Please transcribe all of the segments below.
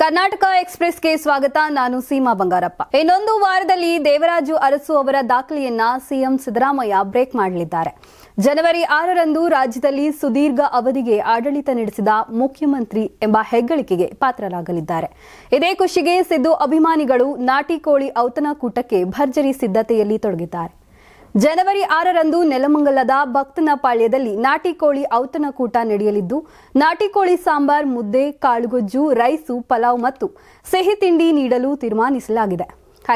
ಕರ್ನಾಟಕ ಎಕ್ಸ್‌ಪ್ರೆಸ್‌ಗೆ ಸ್ವಾಗತ. ನಾನು ಸೀಮಾ ಬಂಗಾರಪ್ಪ. ಇನ್ನೊಂದು ವಾರದಲ್ಲಿ ದೇವರಾಜು ಅರಸು ಅವರ ದಾಖಲೆಯನ್ನ ಸಿಎಂ ಸಿದ್ದರಾಮಯ್ಯ ಬ್ರೇಕ್ ಮಾಡಲಿದ್ದಾರೆ. ಜನವರಿ 6ರಂದು ರಾಜ್ಯದಲ್ಲಿ ಸುದೀರ್ಘ ಅವಧಿಗೆ ಆಡಳಿತ ನಡೆಸಿದ ಮುಖ್ಯಮಂತ್ರಿ ಎಂಬ ಹೆಗ್ಗಳಿಕೆಗೆ ಪಾತ್ರರಾಗಲಿದ್ದಾರೆ. ಇದೇ ಖುಷಿಗೆ ಸಿದ್ದು ಅಭಿಮಾನಿಗಳು ನಾಟಿ ಕೋಳಿ ಔತಣಕೂಟಕ್ಕೆ ಭರ್ಜರಿ ಸಿದ್ಧತೆಯಲ್ಲಿ ತೊಡಗಿದ್ದಾರೆ. ಜನವರಿ 6ರಂದು ನೆಲಮಂಗಲದ ಭಕ್ತನಪಾಳ್ಯದಲ್ಲಿ ನಾಟಿ ಕೋಳಿ ಔತಣಕೂಟ ನಡೆಯಲಿದ್ದು, ನಾಟಿ ಕೋಳಿ ಸಾಂಬಾರ್, ಮುದ್ದೆ, ಕಾಳುಗೊಜ್ಜು, ರೈಸು, ಪಲಾವ್ ಮತ್ತು ಸಿಹಿ ತಿಂಡಿ ನೀಡಲು ತೀರ್ಮಾನಿಸಲಾಗಿದೆ.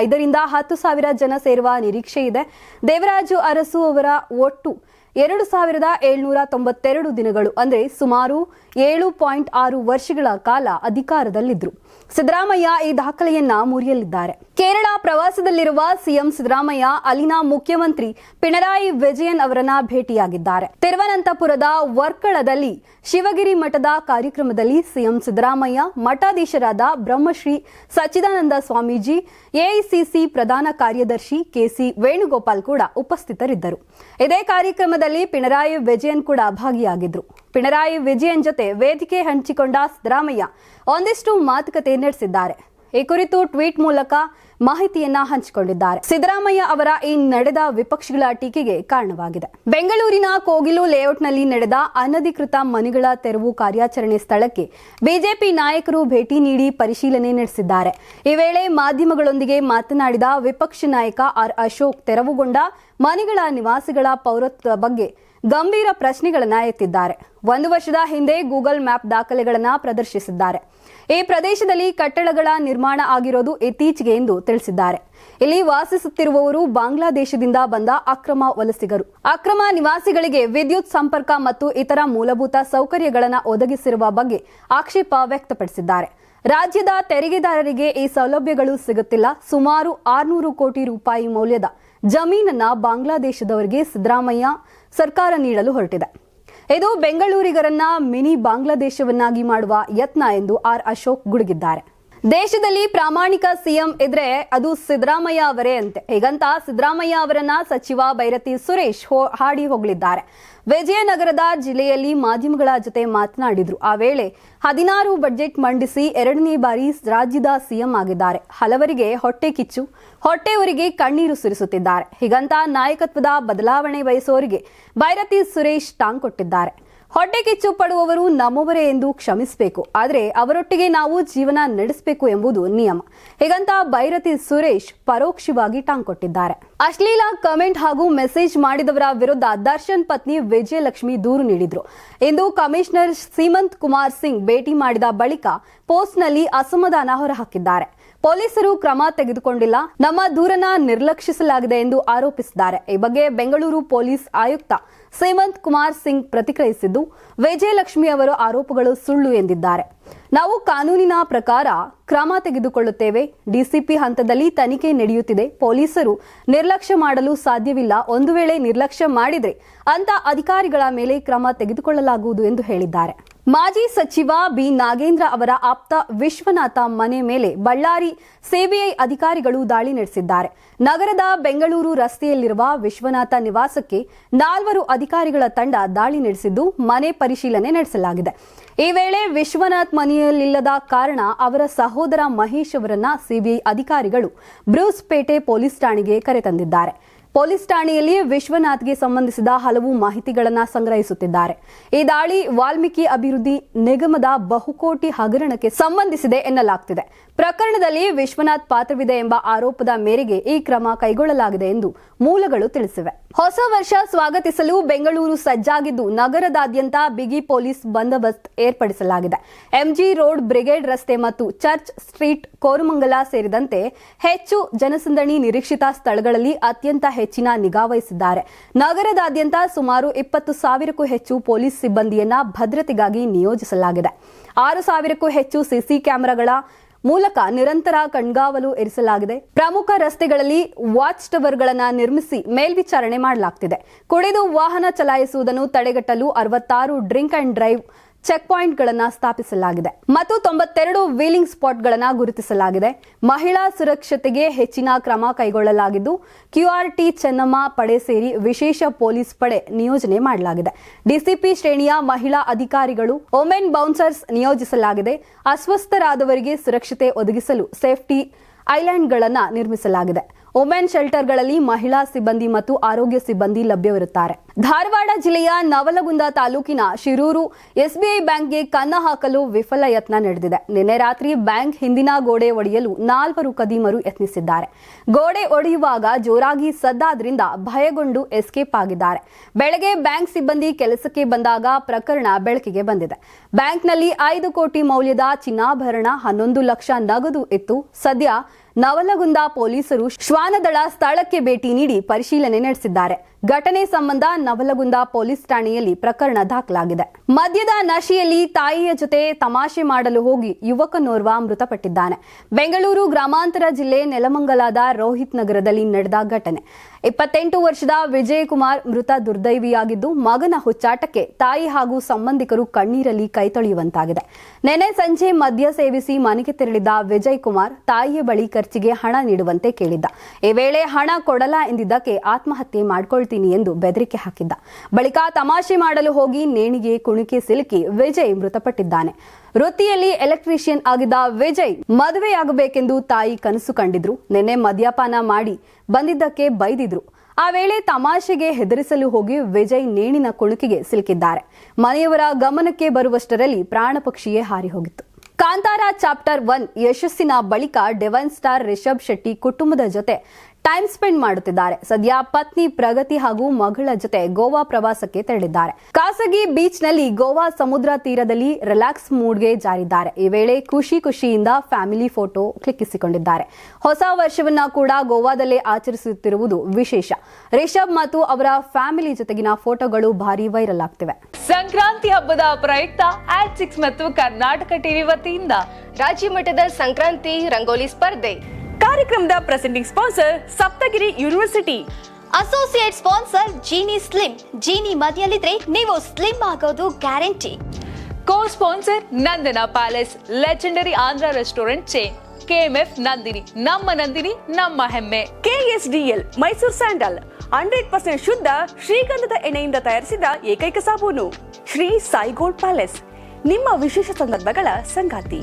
5ರಿಂದ 10,000 ಜನ ಸೇರುವ ನಿರೀಕ್ಷೆ ಇದೆ. ದೇವರಾಜು ಅರಸು ಅವರ ಒಟ್ಟು 2,792 ದಿನಗಳು ಅಂದರೆ ಸುಮಾರು 7.6 ವರ್ಷಗಳ ಕಾಲ ಅಧಿಕಾರದಲ್ಲಿದ್ದರು. ಸಿದ್ದರಾಮಯ್ಯ ಈ ದಾಖಲೆಯನ್ನ ಮುರಿಯಲಿದ್ದಾರೆ. ಕೇರಳ ಪ್ರವಾಸದಲ್ಲಿರುವ ಸಿಎಂ ಸಿದ್ದರಾಮಯ್ಯ ಅಲ್ಲಿನ ಮುಖ್ಯಮಂತ್ರಿ ಪಿಣರಾಯಿ ವಿಜಯನ್ ಅವರನ್ನ ಭೇಟಿಯಾಗಿದ್ದಾರೆ. ತಿರುವನಂತಪುರದ ವರ್ಕಳದಲ್ಲಿ ಶಿವಗಿರಿ ಮಠದ ಕಾರ್ಯಕ್ರಮದಲ್ಲಿ ಸಿಎಂ ಸಿದ್ದರಾಮಯ್ಯ, ಮಠಾಧೀಶರಾದ ಬ್ರಹ್ಮಶ್ರೀ ಸಚ್ಚಿದಾನಂದ ಸ್ವಾಮೀಜಿ, ಎಐಸಿಸಿ ಪ್ರಧಾನ ಕಾರ್ಯದರ್ಶಿ ಕೆಸಿ ವೇಣುಗೋಪಾಲ್ ಕೂಡ ಉಪಸ್ಥಿತರಿದ್ದರು. ಇದೇ ಕಾರ್ಯಕ್ರಮದಲ್ಲಿ ಪಿಣರಾಯಿ ವಿಜಯನ್ ಕೂಡ ಭಾಗಿಯಾಗಿದ್ರು. ಪಿಣರಾಯಿ ವಿಜಯನ್ ಜೊತೆ ವೇದಿಕೆ ಹಂಚಿಕೊಂಡ ಸಿದ್ದರಾಮಯ್ಯ ಒಂದಿಷ್ಟು ಮಾತುಕತೆ ನಡೆಸಿದ್ದಾರೆ. ಈ ಕುರಿತು ಟ್ವೀಟ್ ಮೂಲಕ ಮಾಹಿತಿಯನ್ನ ಹಂಚಿಕೊಂಡಿದ್ದಾರೆ. ಸಿದ್ದರಾಮಯ್ಯ ಅವರ ಈ ನಡೆದ ವಿಪಕ್ಷಗಳ ಟೀಕೆಗೆ ಕಾರಣವಾಗಿದೆ. ಬೆಂಗಳೂರಿನ ಕೋಗಿಲು ಲೇಔಟ್ನಲ್ಲಿ ನಡೆದ ಅನಧಿಕೃತ ಮನೆಗಳ ತೆರವು ಕಾರ್ಯಾಚರಣೆ ಸ್ಥಳಕ್ಕೆ ಬಿಜೆಪಿ ನಾಯಕರು ಭೇಟಿ ನೀಡಿ ಪರಿಶೀಲನೆ ನಡೆಸಿದ್ದಾರೆ. ಈ ವೇಳೆ ಮಾಧ್ಯಮಗಳೊಂದಿಗೆ ಮಾತನಾಡಿದ ವಿಪಕ್ಷ ನಾಯಕ ಆರ್ ಅಶೋಕ್, ತೆರವುಗೊಂಡ ಮನೆಗಳ ನಿವಾಸಿಗಳ ಪೌರತ್ವದ ಬಗ್ಗೆ ಗಂಭೀರ ಪ್ರಶ್ನೆಗಳನ್ನ ಎತ್ತಿದ್ದಾರೆ. 1 ವರ್ಷದ ಹಿಂದೆ ಗೂಗಲ್ ಮ್ಯಾಪ್ ದಾಖಲೆಗಳನ್ನ ಪ್ರದರ್ಶಿಸಿದ್ದಾರೆ. ಈ ಪ್ರದೇಶದಲ್ಲಿ ಕಟ್ಟಡಗಳ ನಿರ್ಮಾಣ ಆಗಿರೋದು ಇತ್ತೀಚೆಗೆ ಎಂದು ತಿಳಿಸಿದ್ದಾರೆ. ಇಲ್ಲಿ ವಾಸಿಸುತ್ತಿರುವವರು ಬಾಂಗ್ಲಾದೇಶದಿಂದ ಬಂದ ಅಕ್ರಮ ವಲಸಿಗರು. ಅಕ್ರಮ ನಿವಾಸಿಗಳಿಗೆ ವಿದ್ಯುತ್ ಸಂಪರ್ಕ ಮತ್ತು ಇತರ ಮೂಲಭೂತ ಸೌಕರ್ಯಗಳನ್ನು ಒದಗಿಸಿರುವ ಬಗ್ಗೆ ಆಕ್ಷೇಪ ವ್ಯಕ್ತಪಡಿಸಿದ್ದಾರೆ. ರಾಜ್ಯದ ತೆರಿಗೆದಾರರಿಗೆ ಈ ಸೌಲಭ್ಯಗಳು ಸಿಗುತ್ತಿಲ್ಲ. ಸುಮಾರು 600 ಕೋಟಿ ರೂಪಾಯಿ ಮೌಲ್ಯದ ಜಮೀನನ್ನ ಬಾಂಗ್ಲಾದೇಶದವರಿಗೆ ಸಿದ್ದರಾಮಯ್ಯ ಸರ್ಕಾರ ನೀಡಲು ಹೊರಟಿದೆ. ಇದು ಬೆಂಗಳೂರಿಗರನ್ನ ಮಿನಿ ಬಾಂಗ್ಲಾದೇಶವನ್ನಾಗಿ ಮಾಡುವ ಯತ್ನ ಎಂದು ಆರ್ ಅಶೋಕ್ ಗುಡುಗಿದ್ದಾರೆ. ದೇಶದಲ್ಲಿ ಪ್ರಾಮಾಣಿಕ ಸಿಎಂ ಇದ್ರೆ ಅದು ಸಿದ್ದರಾಮಯ್ಯ ಅವರೇ ಅಂತೆ. ಹೀಗಂತ ಸಿದ್ದರಾಮಯ್ಯ ಅವರನ್ನ ಸಚಿವ ಬೈರತಿ ಸುರೇಶ್ ಹಾಡಿ ಹೋಗಲಿದ್ದಾರೆ. ವಿಜಯನಗರದ ಜಿಲ್ಲೆಯಲ್ಲಿ ಮಾಧ್ಯಮಗಳ ಜೊತೆ ಮಾತನಾಡಿದ್ರು. ಆ ವೇಳೆ 16 ಬಜೆಟ್ ಮಂಡಿಸಿ 2ನೇ ಬಾರಿ ರಾಜ್ಯದ ಸಿಎಂ ಆಗಿದ್ದಾರೆ. ಹಲವರಿಗೆ ಹೊಟ್ಟೆ ಕಿಚ್ಚು, ಹೊಟ್ಟೆಯವರಿಗೆ ಕಣ್ಣೀರು ಸುರಿಸುತ್ತಿದ್ದಾರೆ. ಹೀಗಂತ ನಾಯಕತ್ವದ ಬದಲಾವಣೆ ಬಯಸುವವರಿಗೆ ಬೈರತಿ ಸುರೇಶ್ ಟಾಂಗ್ ಕೊಟ್ಟಿದ್ದಾರೆ. ಹೊಟ್ಟೆ ಕಿಚ್ಚು ಪಡುವವರು ನಮ್ಮವರೇ ಎಂದು ಕ್ಷಮಿಸಬೇಕು, ಆದರೆ ಅವರೊಟ್ಟಿಗೆ ನಾವು ಜೀವನ ನಡೆಸಬೇಕು ಎಂಬುದು ನಿಯಮ. ಹೀಗಂತ ಬೈರತಿ ಸುರೇಶ್ ಪರೋಕ್ಷವಾಗಿ ಟಾಂಗ್ ಕೊಟ್ಟಿದ್ದಾರೆ. ಅಶ್ಲೀಲ ಕಮೆಂಟ್ ಹಾಗೂ ಮೆಸೇಜ್ ಮಾಡಿದವರ ವಿರುದ್ಧ ದರ್ಶನ್ ಪತ್ನಿ ವಿಜಯಲಕ್ಷ್ಮಿ ದೂರು ನೀಡಿದ್ರು. ಇಂದು ಕಮಿಷನರ್ ಸೀಮಂತ್ ಕುಮಾರ್ ಸಿಂಗ್ ಭೇಟಿ ಮಾಡಿದ ಬಳಿಕ ಪೋಸ್ಟ್ನಲ್ಲಿ ಅಸಮಾಧಾನ ಹೊರಹಾಕಿದ್ದಾರೆ. ಪೊಲೀಸರು ಕ್ರಮ ತೆಗೆದುಕೊಂಡಿಲ್ಲ, ನಮ್ಮ ದೂರನ್ನ ನಿರ್ಲಕ್ಷಿಸಲಾಗಿದೆ ಎಂದು ಆರೋಪಿಸಿದ್ದಾರೆ. ಈ ಬಗ್ಗೆ ಬೆಂಗಳೂರು ಪೊಲೀಸ್ ಆಯುಕ್ತ ಸೀಮಂತ್ ಕುಮಾರ್ ಸಿಂಗ್ ಪ್ರತಿಕ್ರಿಯಿಸಿದ್ದು, ವಿಜಯಲಕ್ಷ್ಮಿ ಅವರ ಆರೋಪಗಳು ಸುಳ್ಳು ಎಂದಿದ್ದಾರೆ. ನಾವು ಕಾನೂನಿನ ಪ್ರಕಾರ ಕ್ರಮ ತೆಗೆದುಕೊಳ್ಳುತ್ತೇವೆ. ಡಿಸಿಪಿ ಹಂತದಲ್ಲಿ ತನಿಖೆ ನಡೆಯುತ್ತಿದೆ. ಪೊಲೀಸರು ನಿರ್ಲಕ್ಷ್ಯ ಮಾಡಲು ಸಾಧ್ಯವಿಲ್ಲ. ಒಂದು ವೇಳೆ ನಿರ್ಲಕ್ಷ್ಯ ಮಾಡಿದ್ರೆ ಅಂತ ಅಧಿಕಾರಿಗಳ ಮೇಲೆ ಕ್ರಮ ತೆಗೆದುಕೊಳ್ಳಲಾಗುವುದು ಎಂದು ಹೇಳಿದ್ದಾರೆ. ಮಾಜಿ ಸಚಿವ ಬಿ ನಾಗೇಂದ್ರ ಅವರ ಆಪ್ತ ವಿಶ್ವನಾಥ ಮನೆ ಮೇಲೆ ಬಳ್ಳಾರಿ ಸಿಬಿಐ ಅಧಿಕಾರಿಗಳು ದಾಳಿ ನಡೆಸಿದ್ದಾರೆ. ನಗರದ ಬೆಂಗಳೂರು ರಸ್ತೆಯಲ್ಲಿರುವ ವಿಶ್ವನಾಥ ನಿವಾಸಕ್ಕೆ 4 ಅಧಿಕಾರಿಗಳ ತಂಡ ದಾಳಿ ನಡೆಸಿದ್ದು, ಮನೆ ಪರಿಶೀಲನೆ ನಡೆಸಲಾಗಿದೆ. ಈ ವೇಳೆ ವಿಶ್ವನಾಥ್ ಮನೆಯಲ್ಲಿಲ್ಲದ ಕಾರಣ ಅವರ ಸಹೋದರ ಮಹೇಶ್ ಅವರನ್ನ ಸಿಬಿಐ ಅಧಿಕಾರಿಗಳು ಬ್ರೂಸ್ಪೇಟೆ ಪೊಲೀಸ್ ಠಾಣೆಗೆ ಕರೆತಂದಿದ್ದಾರೆ. ಪೊಲೀಸ್ ಠಾಣೆಯಲ್ಲಿ ವಿಶ್ವನಾಥ್ಗೆ ಸಂಬಂಧಿಸಿದ ಹಲವು ಮಾಹಿತಿಗಳನ್ನು ಸಂಗ್ರಹಿಸುತ್ತಿದ್ದಾರೆ. ಈ ದಾಳಿ ವಾಲ್ಮೀಕಿ ಅಭಿವೃದ್ಧಿ ನಿಗಮದ ಬಹುಕೋಟಿ ಹಗರಣಕ್ಕೆ ಸಂಬಂಧಿಸಿದೆ ಎನ್ನಲಾಗುತ್ತಿದೆ. ಪ್ರಕರಣದಲ್ಲಿ ವಿಶ್ವನಾಥ್ ಪಾತ್ರವಿದೆ ಎಂಬ ಆರೋಪದ ಮೇರೆಗೆ ಈ ಕ್ರಮ ಕೈಗೊಳ್ಳಲಾಗಿದೆ ಎಂದು ಮೂಲಗಳು ತಿಳಿಸಿವೆ. ಹೊಸ ವರ್ಷ ಸ್ವಾಗತಿಸಲು ಬೆಂಗಳೂರು ಸಜ್ಜಾಗಿದ್ದು, ನಗರದಾದ್ಯಂತ ಬಿಗಿ ಪೊಲೀಸ್ ಬಂದೋಬಸ್ತ್ ಏರ್ಪಡಿಸಲಾಗಿದೆ. ಎಂಜಿ ರೋಡ್, ಬ್ರಿಗೇಡ್ ರಸ್ತೆ ಮತ್ತು ಚರ್ಚ್ ಸ್ಟ್ರೀಟ್, ಕೋರಮಂಗಲ ಸೇರಿದಂತೆ ಹೆಚ್ಚು ಜನಸಂದಣಿ ನಿರೀಕ್ಷಿತ ಸ್ಥಳಗಳಲ್ಲಿ ಅತ್ಯಂತ ಹೆಚ್ಚಿನ ನಿಗಾ ವಹಿಸಿದ್ದಾರೆ. ನಗರದಾದ್ಯಂತ ಸುಮಾರು 20,000ಕ್ಕೂ ಹೆಚ್ಚು ಪೊಲೀಸ್ ಸಿಬ್ಬಂದಿಯನ್ನ ಭದ್ರತೆಗಾಗಿ ನಿಯೋಜಿಸಲಾಗಿದೆ. 6,000ಕ್ಕೂ ಹೆಚ್ಚು ಸಿಸಿ ಕ್ಯಾಮೆರಾಗಳ ಮೂಲಕ ನಿರಂತರ ಕಣ್ಗಾವಲು ಇರಿಸಲಾಗಿದೆ. ಪ್ರಮುಖ ರಸ್ತೆಗಳಲ್ಲಿ ವಾಚ್ ಟವರ್ಗಳನ್ನು ನಿರ್ಮಿಸಿ ಮೇಲ್ವಿಚಾರಣೆ ಮಾಡಲಾಗುತ್ತಿದೆ. ಕುಡಿದು ವಾಹನ ಚಲಾಯಿಸುವುದನ್ನು ತಡೆಗಟ್ಟಲು 66 ಡ್ರಿಂಕ್ ಅಂಡ್ ಡ್ರೈವ್ ಚೆಕ್ ಪಾಯಿಂಟ್ಗಳನ್ನು ಸ್ಥಾಪಿಸಲಾಗಿದೆ ಮತ್ತು 92 ವೀಲಿಂಗ್ ಸ್ಪಾಟ್ಗಳನ್ನು ಗುರುತಿಸಲಾಗಿದೆ. ಮಹಿಳಾ ಸುರಕ್ಷತೆಗೆ ಹೆಚ್ಚಿನ ಕ್ರಮ ಕೈಗೊಳ್ಳಲಾಗಿದ್ದು QRT ಚೆನ್ನಮ್ಮ ಪಡೆ ಸೇರಿ ವಿಶೇಷ ಪೊಲೀಸ್ ಪಡೆ ನಿಯೋಜನೆ ಮಾಡಲಾಗಿದೆ. ಡಿಸಿಪಿ ಶ್ರೇಣಿಯ ಮಹಿಳಾ ಅಧಿಕಾರಿಗಳು, ವುಮೆನ್ ಬೌನ್ಸರ್ಸ್ ನಿಯೋಜಿಸಲಾಗಿದೆ. ಅಸ್ವಸ್ಥರಾದವರಿಗೆ ಸುರಕ್ಷತೆ ಒದಗಿಸಲು ಸೇಫ್ಟಿ ಐಲ್ಯಾಂಡ್ಗಳನ್ನು ನಿರ್ಮಿಸಲಾಗಿದೆ. ವುಮೆನ್ ಶೆಲ್ಟರ್ಗಳಲ್ಲಿ ಮಹಿಳಾ ಸಿಬ್ಬಂದಿ ಮತ್ತು ಆರೋಗ್ಯ ಸಿಬ್ಬಂದಿ ಲಭ್ಯವಿರುತ್ತಾರೆ. ಧಾರವಾಡ ಜಿಲ್ಲೆಯ ನವಲಗುಂದ ತಾಲೂಕಿನ ಶಿರೂರು SBI ಬ್ಯಾಂಕ್ಗೆ ಕನ್ನ ಹಾಕಲು ವಿಫಲ ಯತ್ನ ನಡೆದಿದೆ. ನಿನ್ನೆ ರಾತ್ರಿ ಬ್ಯಾಂಕ್ ಹಿಂದಿನ ಗೋಡೆ ಒಡೆಯಲು 4 ಕದೀಮರು ಯತ್ನಿಸಿದ್ದಾರೆ. ಗೋಡೆ ಒಡೆಯುವಾಗ ಜೋರಾಗಿ ಸದ್ದಾದ್ರಿಂದ ಭಯಗೊಂಡು ಎಸ್ಕೇಪ್ ಆಗಿದ್ದಾರೆ. ಬೆಳಗ್ಗೆ ಬ್ಯಾಂಕ್ ಸಿಬ್ಬಂದಿ ಕೆಲಸಕ್ಕೆ ಬಂದಾಗ ಪ್ರಕರಣ ಬೆಳಕಿಗೆ ಬಂದಿದೆ. ಬ್ಯಾಂಕ್ನಲ್ಲಿ 5 ಕೋಟಿ ಮೌಲ್ಯದ ಚಿನ್ನಾಭರಣ, 11 ಲಕ್ಷ ನಗದು ಇತ್ತು. ಸದ್ಯ ನವಲಗುಂದ ಪೊಲೀಸರು ಶ್ವಾನದಳ ಸ್ಥಳಕ್ಕೆ ಭೇಟಿ ನೀಡಿ ಪರಿಶೀಲನೆ ನಡೆಸಿದ್ದಾರೆ. ಘಟನೆ ಸಂಬಂಧ ನವಲಗುಂದ ಪೊಲೀಸ್ ಠಾಣೆಯಲ್ಲಿ ಪ್ರಕರಣ ದಾಖಲಾಗಿದೆ. ಮದ್ಯದ ನಶೆಯಲ್ಲಿ ತಾಯಿಯ ಜೊತೆ ತಮಾಷೆ ಮಾಡಲು ಹೋಗಿ ಯುವಕನೋರ್ವ ಮೃತಪಟ್ಟಿದ್ದಾನೆ. ಬೆಂಗಳೂರು ಗ್ರಾಮಾಂತರ ಜಿಲ್ಲೆ ನೆಲಮಂಗಲದ ರೋಹಿತ್ ನಗರದಲ್ಲಿ ನಡೆದ ಘಟನೆ. 28 ವರ್ಷದ ವಿಜಯಕುಮಾರ್ ಮೃತ ದುರ್ದೈವಿಯಾಗಿದ್ದು, ಮಗನ ಹುಚ್ಚಾಟಕ್ಕೆ ತಾಯಿ ಹಾಗೂ ಸಂಬಂಧಿಕರು ಕಣ್ಣೀರಲ್ಲಿ ಕೈತೊಳೆಯುವಂತಾಗಿದೆ. ನೆನೆ ಸಂಜೆ ಮದ್ಯ ಸೇವಿಸಿ ಮನೆಗೆ ತೆರಳಿದ್ದ ವಿಜಯಕುಮಾರ್ ತಾಯಿಯ ಬಳಿ ಖರ್ಚಿಗೆ ಹಣ ನೀಡುವಂತೆ ಕೇಳಿದ್ದ. ಈ ವೇಳೆ ಹಣ ಕೊಡಲ್ಲ ಎಂದಿದ್ದಕ್ಕೆ ಆತ್ಮಹತ್ಯೆ ಮಾಡಿಕೊಳ್ತೀನಿ ಎಂದು ಬೆದರಿಕೆ ಹಾಕಿದ್ದ. ಬಳಿಕ ತಮಾಷೆ ಮಾಡಲು ಹೋಗಿ ನೇಣಿಗೆ ಕುಣಿಕೆ ಸಿಲುಕಿ ವಿಜಯ್ ಮೃತಪಟ್ಟಿದ್ದಾನೆ. ವೃತ್ತಿಯಲ್ಲಿ ಎಲೆಕ್ಟ್ರಿಷಿಯನ್ ಆಗಿದ್ದ ವಿಜಯ್ ಮದುವೆಯಾಗಬೇಕೆಂದು ತಾಯಿ ಕನಸು ಕಂಡಿದ್ರು. ನಿನ್ನೆ ಮದ್ಯಪಾನ ಮಾಡಿ ಬಂದಿದ್ದಕ್ಕೆ ಬೈದಿದ್ರು. ಆ ವೇಳೆ ತಮಾಷೆಗೆ ಹೆದರಿಸಲು ಹೋಗಿ ವಿಜಯ್ ನೇಣಿನ ಕುಣಿಕೆಗೆ ಸಿಲುಕಿದ್ದಾರೆ. ಮನೆಯವರ ಗಮನಕ್ಕೆ ಬರುವಷ್ಟರಲ್ಲಿ ಪ್ರಾಣ ಪಕ್ಷಿಯೇ ಹಾರಿ ಹೋಗಿತ್ತು. ಕಾಂತಾರ ಚಾಪ್ಟರ್ 1 ಯಶಸ್ಸಿನ ಬಳಿಕ ಡೆವನ್ ಸ್ಟಾರ್ ರಿಷಬ್ ಶೆಟ್ಟಿ ಕುಟುಂಬದ ಜೊತೆ ಟೈಮ್ ಸ್ಪೆಂಡ್ ಮಾಡುತ್ತಿದ್ದಾರೆ. ಸದ್ಯ ಪತ್ನಿ ಪ್ರಗತಿ ಹಾಗೂ ಮಗಳ ಜೊತೆ ಗೋವಾ ಪ್ರವಾಸಕ್ಕೆ ತೆರಳಿದ್ದಾರೆ. ಖಾಸಗಿ ಬೀಚ್ ನಲ್ಲಿ ಗೋವಾ ಸಮುದ್ರ ತೀರದಲ್ಲಿ ರಿಲ್ಯಾಕ್ಸ್ ಮೂಡ್ಗೆ ಜಾರಿದ್ದಾರೆ. ಈ ವೇಳೆ ಖುಷಿಯಿಂದ ಫ್ಯಾಮಿಲಿ ಫೋಟೋ ಕ್ಲಿಕ್ಕಿಸಿಕೊಂಡಿದ್ದಾರೆ. ಹೊಸ ವರ್ಷವನ್ನ ಕೂಡ ಗೋವಾದಲ್ಲೇ ಆಚರಿಸುತ್ತಿರುವುದು ವಿಶೇಷ. ರಿಷಬ್ ಮತ್ತು ಅವರ ಫ್ಯಾಮಿಲಿ ಜೊತೆಗಿನ ಫೋಟೋಗಳು ಭಾರಿ ವೈರಲ್ ಆಗ್ತಿವೆ. ಸಂಕ್ರಾಂತಿ ಹಬ್ಬದ ಪ್ರಯುಕ್ತ ಆಡ್6 ಮತ್ತು ಕರ್ನಾಟಕ ಟಿವಿ ವತಿಯಿಂದ ರಾಜ್ಯ ಮಟ್ಟದ ಸಂಕ್ರಾಂತಿ ರಂಗೋಲಿ ಸ್ಪರ್ಧೆ. ಕಾರ್ಯಕ್ರಮದ presenting sponsor Saptagiri university. Associate sponsor Jeeni slim. Jeeni ಮನೆಯಲ್ಲಿದ್ರೆ ನೀವು ಸ್ಲಿಮ್ ಆಗೋದು guarantee. Co sponsor Nandana palace, legendary Andhra restaurant chain. KMF Nandini, ನಮ್ಮ ನಂದಿನಿ ನಮ್ಮ ಹೆಮ್ಮೆ. KSDL ಮೈಸೂರು ಸ್ಯಾಂಡಲ್, 100% ಶುದ್ಧ ಶ್ರೀಗಂಧದ ಎಣ್ಣೆಯಿಂದ ತಯಾರಿಸಿದ ಏಕೈಕ ಸಾಬೂನು. ಶ್ರೀ ಸಾಯಿ ಗೋಲ್ಡ್ ಪ್ಯಾಲೇಸ್, ನಿಮ್ಮ ವಿಶೇಷ ಸಂದರ್ಭಗಳ ಸಂಗಾತಿ.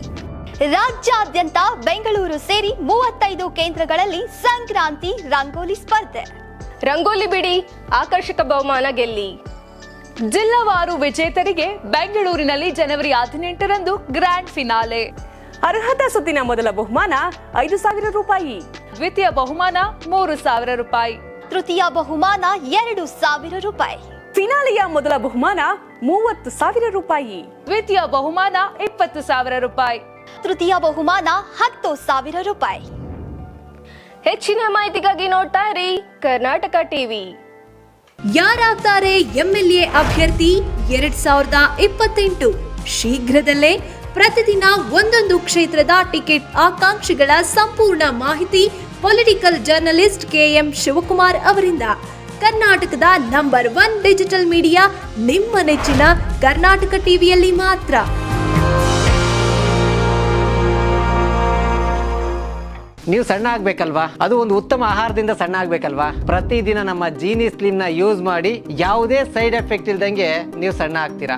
ರಾಜ್ಯಾದ್ಯಂತ ಬೆಂಗಳೂರು ಸೇರಿ 35 ಕೇಂದ್ರಗಳಲ್ಲಿ ಸಂಕ್ರಾಂತಿ ರಂಗೋಲಿ ಸ್ಪರ್ಧೆ. ರಂಗೋಲಿ ಬಿಡಿ, ಆಕರ್ಷಕ ಬಹುಮಾನ ಗೆಲ್ಲಿ. ಜಿಲ್ಲಾವಾರು ವಿಜೇತರಿಗೆ ಬೆಂಗಳೂರಿನಲ್ಲಿ ಜನವರಿ 18ರಂದು ಗ್ರ್ಯಾಂಡ್ ಫಿನಾಲೆ. ಅರ್ಹತಾ ಸುತ್ತಿನ ಮೊದಲ ಬಹುಮಾನ 5,000 ರೂಪಾಯಿ, ದ್ವಿತೀಯ ಬಹುಮಾನ 3,000 ರೂಪಾಯಿ, ತೃತೀಯ ಬಹುಮಾನ 2,000 ರೂಪಾಯಿ, ಫಿನಾಲೆಯ ಮೊದಲ ಬಹುಮಾನ 30,000 ರೂಪಾಯಿ, ದ್ವಿತೀಯ ಬಹುಮಾನ 20,000 ರೂಪಾಯಿ, ತೃತೀಯ ಬಹುಮಾನ 10,000 ರೂಪಾಯಿ. ಹೆಚ್ಚಿನ ಮಾಹಿತಿಗಾಗಿ ನೋಡ್ತಾ ಇರಿ ಕರ್ನಾಟಕ ಟಿವಿ. ಯಾರಾಗ್ತಾರೆ MLA ಅಭ್ಯರ್ಥಿ 2028? ಶೀಘ್ರದಲ್ಲೇ ಪ್ರತಿದಿನ ಒಂದೊಂದು ಕ್ಷೇತ್ರದ ಟಿಕೆಟ್ ಆಕಾಂಕ್ಷಿಗಳ ಸಂಪೂರ್ಣ ಮಾಹಿತಿ ಪೊಲಿಟಿಕಲ್ ಜರ್ನಲಿಸ್ಟ್ KM ಶಿವಕುಮಾರ್ ಅವರಿಂದ. ಕರ್ನಾಟಕದ ನಂಬರ್ 1 ಡಿಜಿಟಲ್ ಮೀಡಿಯಾ ನಿಮ್ಮ ನೆಚ್ಚಿನ ಕರ್ನಾಟಕ ಟಿವಿಯಲ್ಲಿ ಮಾತ್ರ. ನೀವು ಸಣ್ಣ ಆಗ್ಬೇಕಲ್ವಾ? ಅದು ಒಂದು ಉತ್ತಮ ಆಹಾರದಿಂದ ಸಣ್ಣ ಆಗ್ಬೇಕಲ್ವಾ? ಪ್ರತಿದಿನ ನಮ್ಮ ಜೀನಿ ಸ್ಲಿಮ್ ನ ಯೂಸ್ ಮಾಡಿ ಯಾವುದೇ ಸೈಡ್ ಎಫೆಕ್ಟ್ ಇಲ್ದಂಗೆ ನೀವು ಸಣ್ಣ ಆಗ್ತೀರಾ.